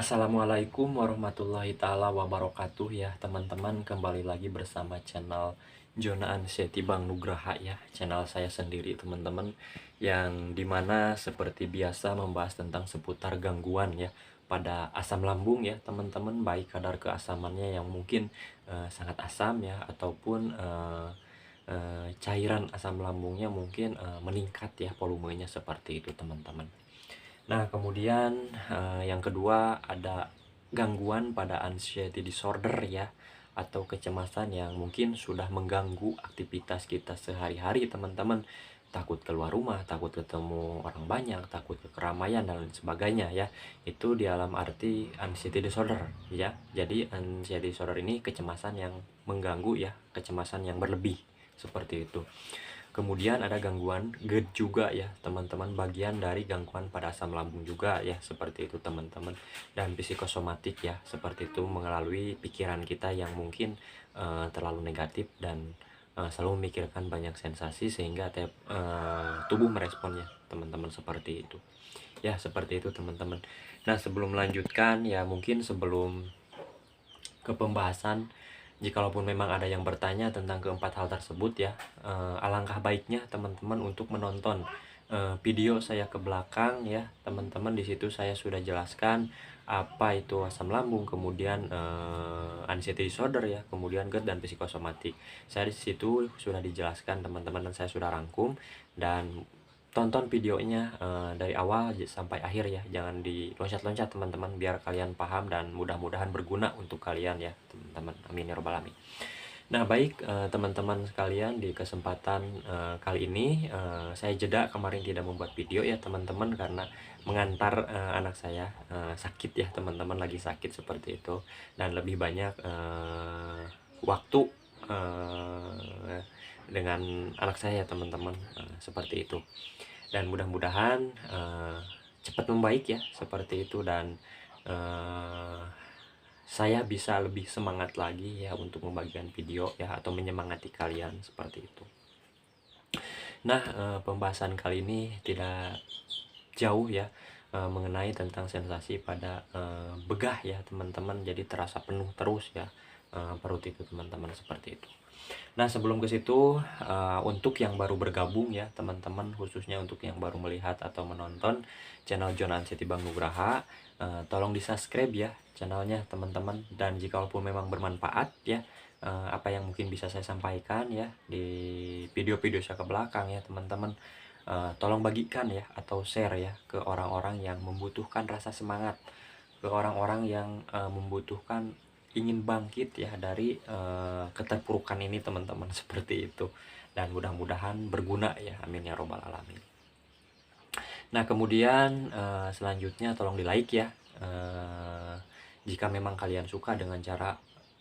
Assalamualaikum warahmatullahi taala wabarakatuh ya teman-teman, kembali lagi bersama channel Jona Anseti Bang Nugraha ya, channel saya sendiri teman-teman, yang dimana seperti biasa membahas tentang seputar gangguan ya pada asam lambung ya teman-teman, baik kadar keasamannya yang mungkin sangat asam ya, ataupun cairan asam lambungnya mungkin meningkat ya volumenya, seperti itu teman-teman. Nah, kemudian yang kedua ada gangguan pada anxiety disorder ya, atau kecemasan yang mungkin sudah mengganggu aktivitas kita sehari-hari teman-teman. Takut keluar rumah, takut ketemu orang banyak, takut ke keramaian dan lain sebagainya ya. Itu di dalam arti anxiety disorder ya. Jadi anxiety disorder ini kecemasan yang mengganggu ya, kecemasan yang berlebih, seperti itu. Kemudian ada gangguan GERD juga ya teman-teman, bagian dari gangguan pada asam lambung juga ya, seperti itu teman-teman. Dan psikosomatik ya, seperti itu, melalui pikiran kita yang mungkin terlalu negatif dan selalu memikirkan banyak sensasi sehingga tubuh meresponnya teman-teman, seperti itu. Ya, seperti itu teman-teman. Nah, sebelum melanjutkan ya, mungkin sebelum ke pembahasan, jikalaupun memang ada yang bertanya tentang keempat hal tersebut ya, alangkah baiknya teman-teman untuk menonton video saya ke belakang ya teman-teman. Di situ saya sudah jelaskan apa itu asam lambung, kemudian anxiety disorder ya, kemudian GERD dan psikosomatik. Saya di situ sudah dijelaskan teman-teman, dan saya sudah rangkum. Dan tonton videonya dari awal sampai akhir ya, jangan diloncat-loncat teman-teman, biar kalian paham dan mudah-mudahan berguna untuk kalian ya teman-teman, amin ya robbal alamin. Nah baik teman-teman sekalian, di kesempatan kali ini saya jeda kemarin tidak membuat video ya teman-teman, karena mengantar anak saya sakit ya teman-teman, lagi sakit seperti itu, dan lebih banyak waktu dengan anak saya teman-teman, seperti itu. Dan mudah-mudahan cepat membaik ya, seperti itu. Dan saya bisa lebih semangat lagi ya untuk membagikan video ya, atau menyemangati kalian, seperti itu. Nah, pembahasan kali ini tidak jauh ya, mengenai tentang sensasi pada begah ya teman-teman, jadi terasa penuh terus ya perut itu teman-teman, seperti itu. Nah, sebelum ke situ, untuk yang baru bergabung ya teman-teman, khususnya untuk yang baru melihat atau menonton channel Jona Anseti Bang Nugraha, tolong di subscribe ya channelnya teman-teman. Dan jikalau memang bermanfaat ya apa yang mungkin bisa saya sampaikan ya di video-video saya ke belakang ya teman-teman, tolong bagikan ya, atau share ya ke orang-orang yang membutuhkan rasa semangat, ke orang-orang yang membutuhkan, ingin bangkit ya dari keterpurukan ini teman-teman, seperti itu. Dan mudah-mudahan berguna ya, amin ya robbal alamin. Nah, kemudian selanjutnya tolong di like ya jika memang kalian suka dengan cara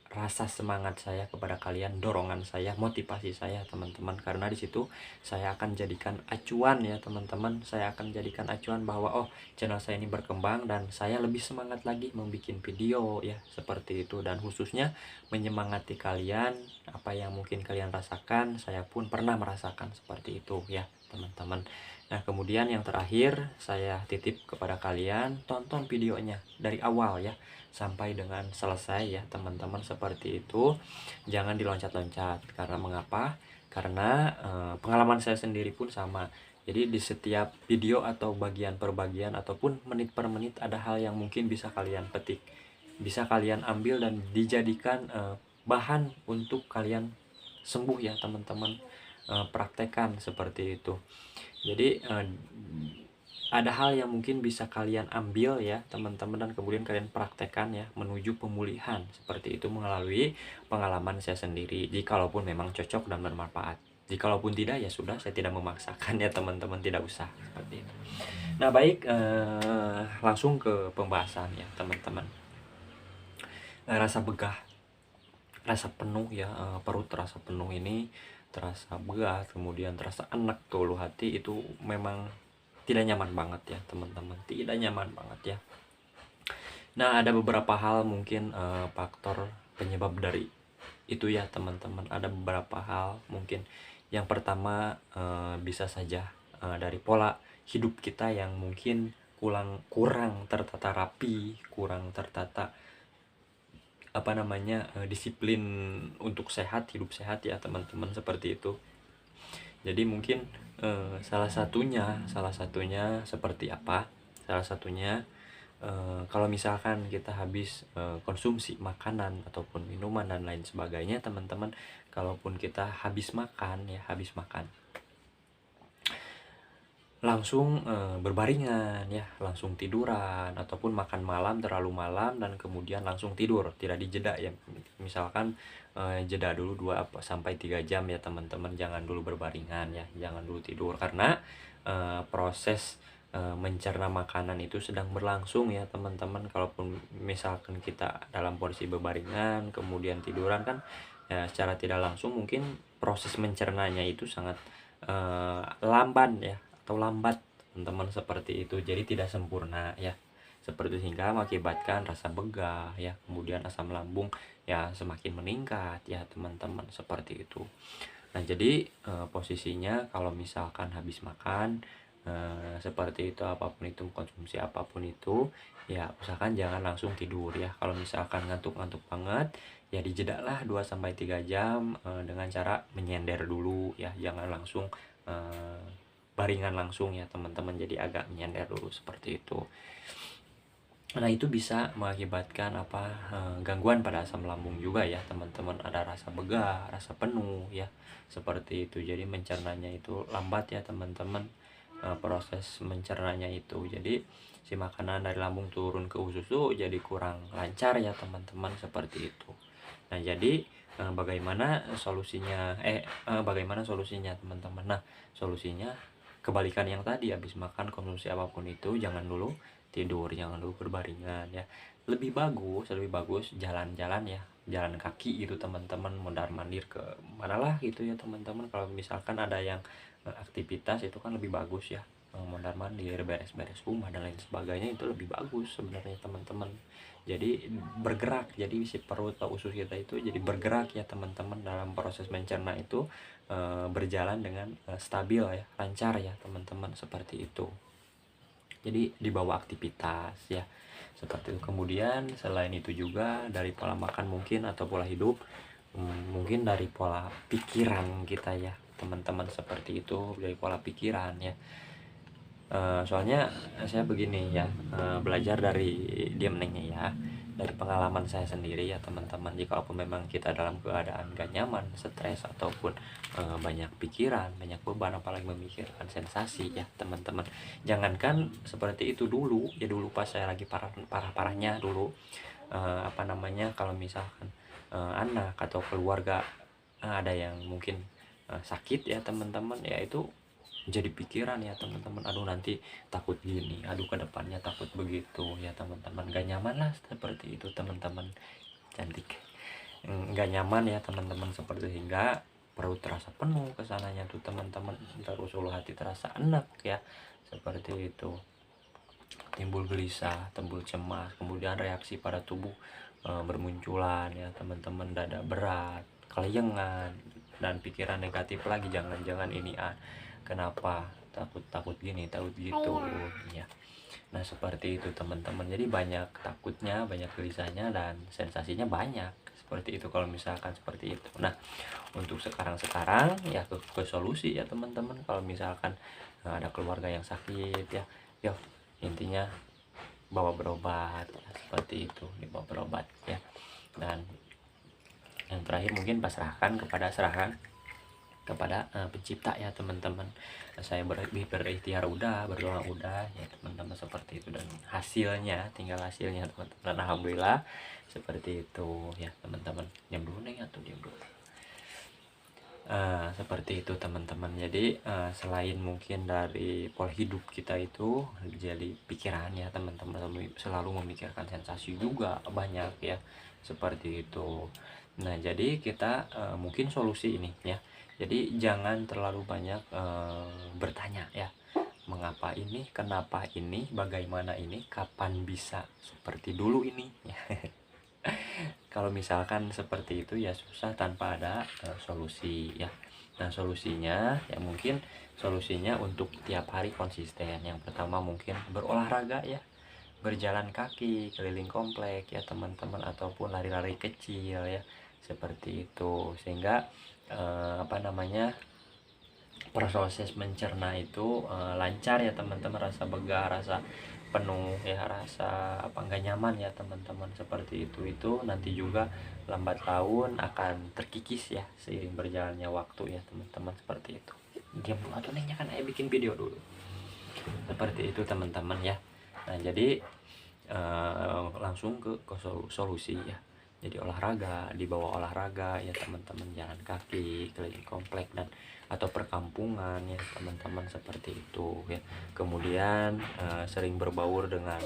rasa semangat saya kepada kalian, dorongan saya, motivasi saya teman-teman, karena di situ saya akan jadikan acuan ya teman-teman. Saya akan jadikan acuan bahwa oh, channel saya ini berkembang dan saya lebih semangat lagi membuat video ya, seperti itu. Dan khususnya menyemangati kalian, apa yang mungkin kalian rasakan saya pun pernah merasakan, seperti itu ya teman-teman. Nah, kemudian yang terakhir saya titip kepada kalian, tonton videonya dari awal ya sampai dengan selesai ya teman-teman, seperti itu. Jangan diloncat-loncat. Karena mengapa? Karena pengalaman saya sendiri pun sama. Jadi di setiap video atau bagian per bagian ataupun menit per menit ada hal yang mungkin bisa kalian petik, bisa kalian ambil dan dijadikan bahan untuk kalian sembuh ya teman-teman. Praktekan, seperti itu. Jadi ada hal yang mungkin bisa kalian ambil ya teman-teman, dan kemudian kalian praktekkan ya menuju pemulihan, seperti itu, melalui pengalaman saya sendiri. Jikalaupun memang cocok dan bermanfaat, jikalaupun tidak ya sudah, saya tidak memaksakan ya teman-teman, tidak usah, seperti itu. Nah baik, langsung ke pembahasan ya teman-teman. Rasa begah, rasa penuh ya, perut terasa penuh ini, terasa begah, kemudian terasa enak ke ulu hati, itu memang tidak nyaman banget ya teman-teman, tidak nyaman banget ya. Nah, ada beberapa hal mungkin faktor penyebab dari itu ya teman-teman. Ada beberapa hal mungkin. Yang pertama bisa saja dari pola hidup kita yang mungkin kurang tertata rapi, kurang tertata disiplin untuk hidup sehat ya teman-teman, seperti itu. Jadi mungkin salah satunya seperti apa? Salah satunya kalau misalkan kita habis konsumsi makanan ataupun minuman dan lain sebagainya teman-teman, kalaupun kita habis makan langsung berbaringan ya, langsung tiduran, ataupun makan malam terlalu malam dan kemudian langsung tidur, tidak dijeda ya. Misalkan jeda dulu 2 sampai 3 jam ya teman-teman, jangan dulu berbaringan ya, jangan dulu tidur, karena proses mencerna makanan itu sedang berlangsung ya teman-teman. Kalaupun misalkan kita dalam posisi berbaringan kemudian tiduran kan ya, secara tidak langsung mungkin proses mencernanya itu sangat lamban ya, atau lambat teman-teman, seperti itu. Jadi tidak sempurna ya, seperti itu, sehingga mengakibatkan rasa begah ya, kemudian asam lambung ya semakin meningkat ya teman-teman, seperti itu. Nah jadi posisinya kalau misalkan habis makan seperti itu, apapun itu, konsumsi apapun itu ya, usahakan jangan langsung tidur ya. Kalau misalkan ngantuk-ngantuk banget ya, dijedalah 2 sampai 3 jam dengan cara menyender dulu ya, jangan langsung baringan langsung ya teman-teman, jadi agak menyender dulu, seperti itu. Nah itu bisa mengakibatkan gangguan pada asam lambung juga ya teman-teman, ada rasa begah, rasa penuh ya, seperti itu. Jadi mencernanya itu lambat ya teman-teman, proses mencernanya itu. Jadi si makanan dari lambung turun ke usus tuh jadi kurang lancar ya teman-teman, seperti itu. Nah jadi bagaimana solusinya teman-teman? Nah solusinya kebalikan yang tadi, habis makan konsumsi apapun itu jangan dulu tidur, jangan dulu berbaringan ya. Lebih bagus jalan-jalan ya, jalan kaki gitu teman-teman, mondar-mandir ke manalah gitu ya teman-teman. Kalau misalkan ada yang aktivitas itu kan lebih bagus ya, mondar-mandir, beres-beres rumah dan lain sebagainya, itu lebih bagus sebenarnya teman-teman. Jadi bergerak, jadi si perut atau usus kita itu jadi bergerak ya teman-teman, dalam proses mencerna itu berjalan dengan stabil ya, lancar ya teman-teman, seperti itu. Jadi dibawa aktivitas ya, seperti itu. Kemudian selain itu juga dari pola makan mungkin, atau pola hidup, mungkin dari pola pikiran kita ya teman-teman, seperti itu, dari pola pikiran ya. Soalnya saya begini ya, belajar dari dia menengnya ya, dari pengalaman saya sendiri ya teman-teman. Jika memang kita dalam keadaan gak nyaman, stres, ataupun banyak pikiran, banyak beban, apalagi memikirkan sensasi ya teman-teman, jangankan seperti itu dulu ya, dulu pas saya lagi parah-parahnya dulu, kalau misalkan anak atau keluarga ada yang mungkin sakit ya teman-teman, ya itu jadi pikiran ya teman-teman, aduh nanti takut gini, aduh kedepannya takut begitu ya teman-teman, gak nyaman lah seperti itu teman-teman, cantik. Gak nyaman ya teman-teman, seperti hingga perut terasa penuh kesananya tuh teman-teman, terus ulu hati terasa enak ya, seperti itu. Timbul gelisah, timbul cemas, kemudian reaksi pada tubuh bermunculan ya teman-teman, dada berat, kelayangan, dan pikiran negatif lagi, jangan-jangan ini kenapa takut gini, takut gitu ya. Nah seperti itu teman-teman, jadi banyak takutnya, banyak gelisahnya, dan sensasinya banyak, seperti itu kalau misalkan seperti itu. Nah untuk sekarang ya ke solusi ya teman-teman, kalau misalkan ada keluarga yang sakit ya, yuk intinya bawa berobat ya, seperti itu, dibawa berobat ya. Dan yang terakhir mungkin serahkan kepada pencipta ya teman-teman. Saya berikhtiar udah, berdoa udah ya teman-teman, seperti itu. Dan tinggal hasilnya teman-teman, dan alhamdulillah seperti itu ya teman-teman. Diam dulu nih, atau diam dulu. Seperti itu teman-teman. Jadi selain mungkin dari pola hidup kita itu jadi pikiran ya teman-teman, selalu memikirkan sensasi juga banyak ya, seperti itu. Nah jadi kita mungkin solusi ini ya, jadi jangan terlalu banyak bertanya ya, mengapa ini, kenapa ini, bagaimana ini, kapan bisa seperti dulu ini ya. Kalau misalkan seperti itu ya susah tanpa ada solusi ya. Nah, solusinya ya mungkin solusinya untuk tiap hari konsisten. Yang pertama mungkin berolahraga ya, berjalan kaki keliling komplek ya teman-teman, ataupun lari-lari kecil ya, seperti itu. Sehingga apa namanya, proses mencerna itu lancar ya teman-teman, rasa begah, rasa penuh ya, rasa apa nggak nyaman ya teman-teman, seperti itu nanti juga lambat laun akan terkikis ya seiring berjalannya waktu ya teman-teman, seperti itu. Diam dulu atau nengnya, kan saya bikin video dulu, seperti itu teman-teman ya. Nah, jadi langsung ke solusi ya. Jadi olahraga, dibawa olahraga ya teman-teman, jalan kaki keliling komplek dan atau perkampungan ya teman-teman, seperti itu ya. Kemudian sering berbaur dengan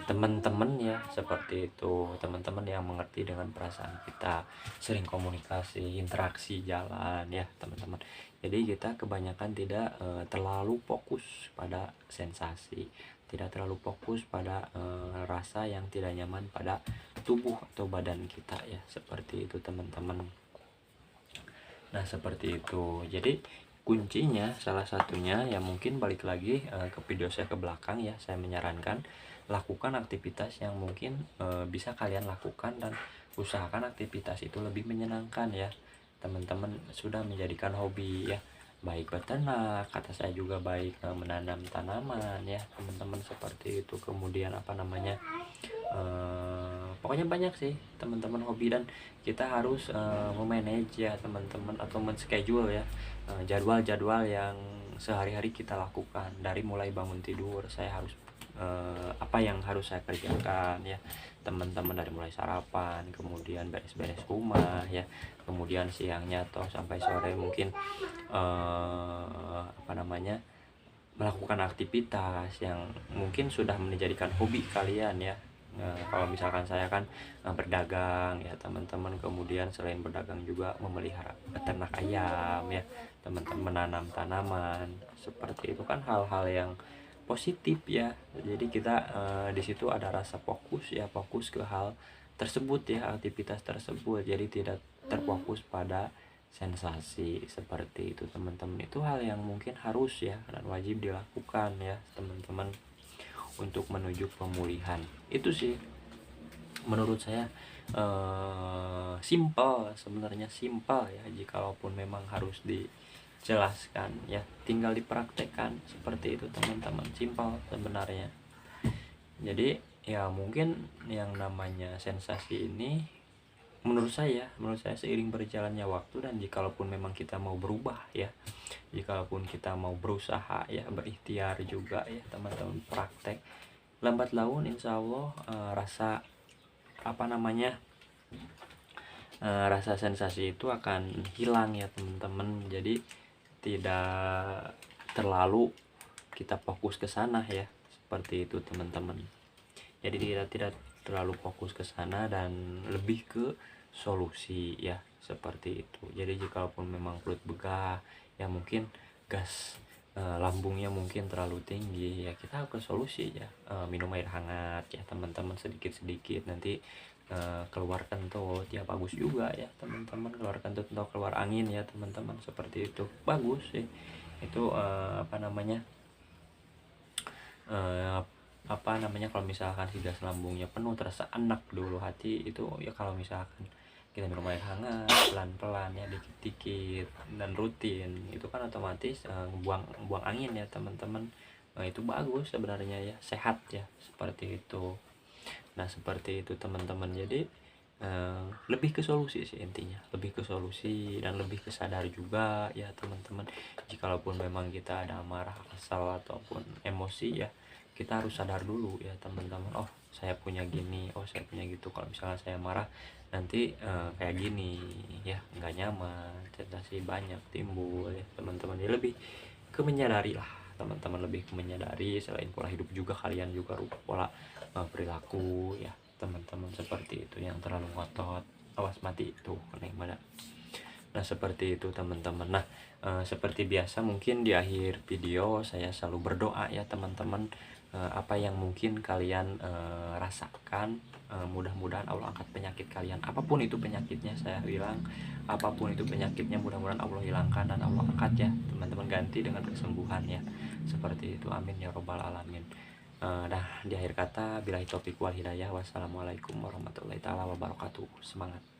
teman-teman ya, seperti itu, teman-teman yang mengerti dengan perasaan kita, sering komunikasi, interaksi jalan ya teman-teman. Jadi kita kebanyakan tidak terlalu fokus pada sensasi, tidak terlalu fokus pada rasa yang tidak nyaman pada tubuh atau badan kita ya, seperti itu teman-teman. Nah, seperti itu. Jadi kuncinya salah satunya ya mungkin balik lagi ke video saya ke belakang ya, saya menyarankan lakukan aktivitas yang mungkin bisa kalian lakukan, dan usahakan aktivitas itu lebih menyenangkan ya teman-teman. Sudah menjadikan hobi ya, baik beternak, kata saya juga baik menanam tanaman ya teman-teman, seperti itu. Kemudian apa namanya, pokoknya banyak sih teman-teman hobi, dan kita harus memanage ya teman-teman, atau men-schedule ya jadwal-jadwal yang sehari-hari kita lakukan. Dari mulai bangun tidur saya harus apa yang harus saya kerjakan ya teman-teman, dari mulai sarapan, kemudian beres-beres rumah ya, kemudian siangnya atau sampai sore mungkin apa namanya, melakukan aktivitas yang mungkin sudah menjadikan hobi kalian ya. Kalau misalkan saya kan berdagang ya teman-teman, kemudian selain berdagang juga memelihara ternak ayam ya teman-teman, menanam tanaman, seperti itu kan hal-hal yang positif ya. Jadi kita di situ ada rasa fokus ya, fokus ke hal tersebut ya, aktivitas tersebut, jadi tidak terfokus pada sensasi, seperti itu teman-teman. Itu hal yang mungkin harus ya dan wajib dilakukan ya teman-teman untuk menuju pemulihan. Itu sih menurut saya simple, sebenarnya simple ya, jikalaupun memang harus dijelaskan ya, tinggal dipraktekkan, seperti itu teman-teman, simple sebenarnya. Jadi ya mungkin yang namanya sensasi ini menurut saya seiring berjalannya waktu, dan jikalaupun memang kita mau berubah ya, jikalaupun kita mau berusaha ya, berikhtiar juga ya teman-teman, praktek, lambat laun insya Allah rasa apa namanya, rasa sensasi itu akan hilang ya teman-teman. Jadi tidak terlalu kita fokus ke sana ya, seperti itu teman-teman. Jadi tidak terlalu fokus ke sana dan lebih ke solusi ya, seperti itu. Jadi jikalaupun memang perut begah ya, mungkin gas lambungnya mungkin terlalu tinggi ya, kita ke solusi ya, minum air hangat ya teman-teman, sedikit-sedikit nanti keluar kentut ya, bagus juga ya teman-teman, keluar kentut atau keluar angin ya teman-teman, seperti itu bagus sih itu. Apa namanya, kalau misalkan si gas lambungnya penuh, terasa enak dulu hati itu ya, kalau misalkan kita minum air hangat pelan-pelan ya, dikit-dikit dan rutin, itu kan otomatis buang angin ya teman-teman. Itu bagus sebenarnya ya, sehat ya, seperti itu. Nah, seperti itu teman-teman. Jadi lebih ke solusi sih intinya, lebih ke solusi dan lebih ke sadar juga ya teman-teman. Jikalaupun memang kita ada amarah, kesal ataupun emosi ya, kita harus sadar dulu ya teman-teman, oh saya punya gini, oh saya punya gitu. Kalau misalnya saya marah nanti kayak gini ya, nggak nyaman, sensasi banyak timbul ya teman-teman. Ya lebih ke menyadari lah teman-teman, lebih ke menyadari. Selain pola hidup juga, kalian juga rubah pola perilaku ya teman-teman, seperti itu. Yang terlalu ngotot awas mati itu neng mana. Nah, seperti itu teman-teman. Nah, seperti biasa mungkin di akhir video saya selalu berdoa ya teman-teman. apa yang mungkin kalian rasakan. Mudah-mudahan Allah angkat penyakit kalian, apapun itu penyakitnya. Saya bilang apapun itu penyakitnya, mudah-mudahan Allah hilangkan dan Allah angkat ya teman-teman, ganti dengan kesembuhan ya, seperti itu. Amin ya robbal alamin. Nah, di akhir kata, billahi taufiq wal hidayah. Wassalamualaikum warahmatullahi taala wabarakatuh. Semangat.